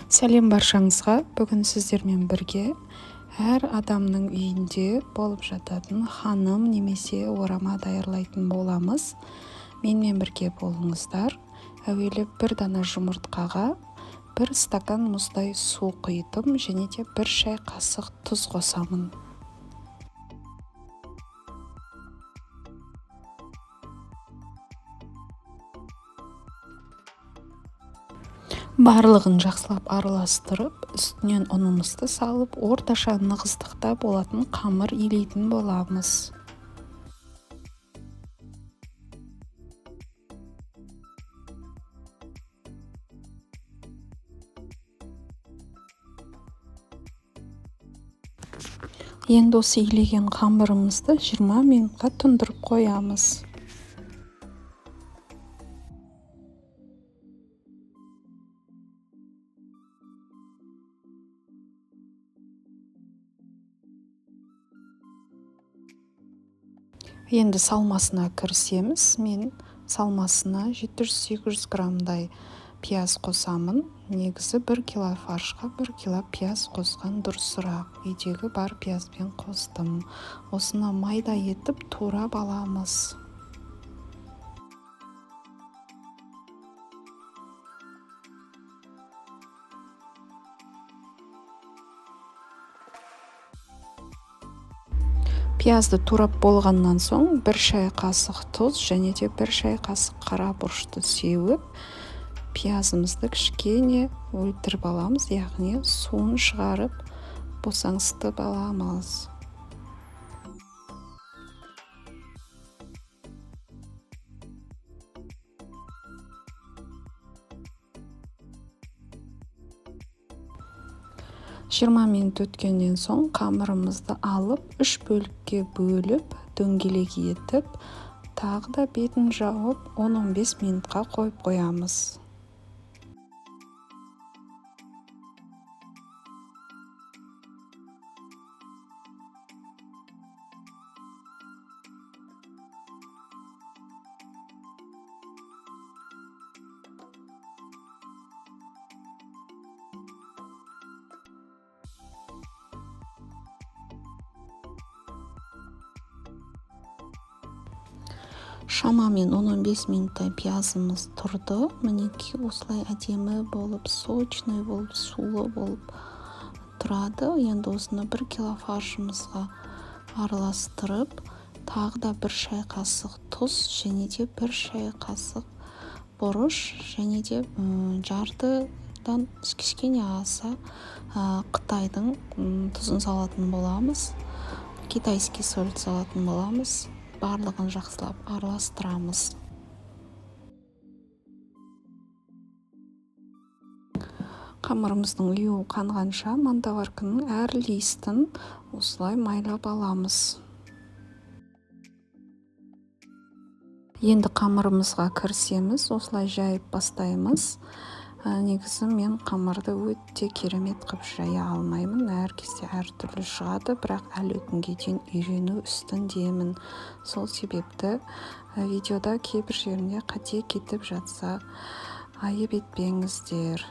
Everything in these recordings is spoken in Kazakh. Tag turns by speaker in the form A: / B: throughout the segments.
A: Сәлем баршаңызға. Бүгін сіздермен бірге әр адамның үйінде болып жататын ханым немесе орама даярлайтын боламыз. Менімен бірге болыңыздар. Әуелі бір дана жұмыртқаға бір стакан мұздай су құйдым және де бір шай қасық тұз қосамын. Барлығын жақсылап араластырып, үстінен ұнымызды салып, орташа нығыздықта болатын қамыр илейтін боламыз. Енді осы илеген қамырымызды 20 минутқа тұндырып қоямыз. Енді салмасына кірісеміз. Мен салмасына 700-800 граммдай пияз қосамын. Негізі 1 кило фаршқа 1 кило пияз қосқан дұрысырақ. Үйдегі бар пиязбен қостым. Осыны майда етіп турап аламыз. Пиязды турап болғаннан соң 1 шай қасық тұз және де 1 шай қасық қара бұрышты сеуіп, пиязымызды кішкене өлтіріп аламыз, яғни суын шығарып, босаңсытып аламыз. Жиырма минут өткеннен соң қамырымызды алып, 3 бөлікке бөліп, дөңгелек етіп, тағы да бетін жауып, 10-15 минутқа қойып қоямыз. Шамамен 10-15 минуттай пиязымыз тұрды. Мінекей осылай әдемі болып, сочный болып, сулы болып тұрады. Енді осыны 1 кило фаршымызға араластырып, тағы да 1 шай қасық тұз және де 1 шай қасық бұрыш және де жартыдан кішкене аса Қытайдың тұзын салатын боламыз. Китайский соль салатын боламыз. Барлығын жақсылап араластырамыз. Қамырымыздың ұюы қанғанша мантоварканың әр листін осылай майлап аламыз. Енді қамырымызға кірісеміз, осылай жайып бастаймыз. Негізі мен қамырды өте керемет қып жая алмаймын. Әр кезде әр түрлі шығады, бірақ әлі күнге дейін үйрену үстіндемін. Сол себепті видеода кейбір жерінде қате кетіп жатса, айып етпеңіздер.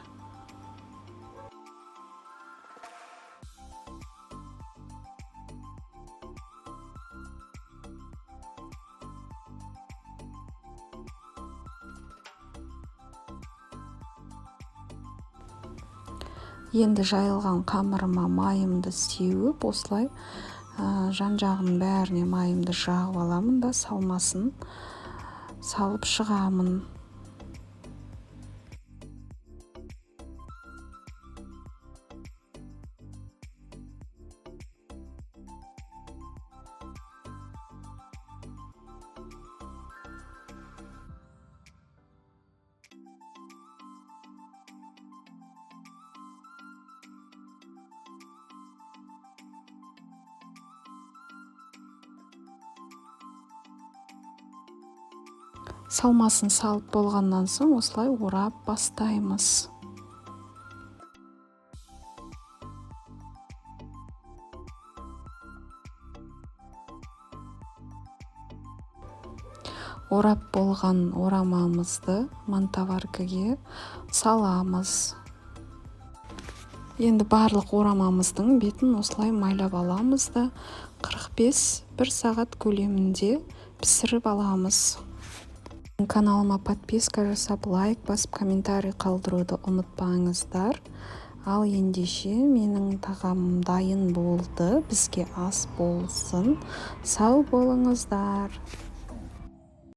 A: Енді жайылған қамырыма майымды сеуіп, осылай жан-жағының бәріне майымды жағып аламын да салмасын салып шығамын. Салмасын салып болғаннан соң осылай орап бастаймыз. Орап болған орамамызды мантоваркаға саламыз. Енді барлық орамамыздың бетін осылай майлап аламыз да 45-1 сағат көлемінде пісіріп аламыз. Каналыма подписка жасап, лайк басып, комментарий қалдыруды ұмытпаңыздар. Ал ендеше менің тағамым дайын болды. Бізге ас болсын. Сау болыңыздар.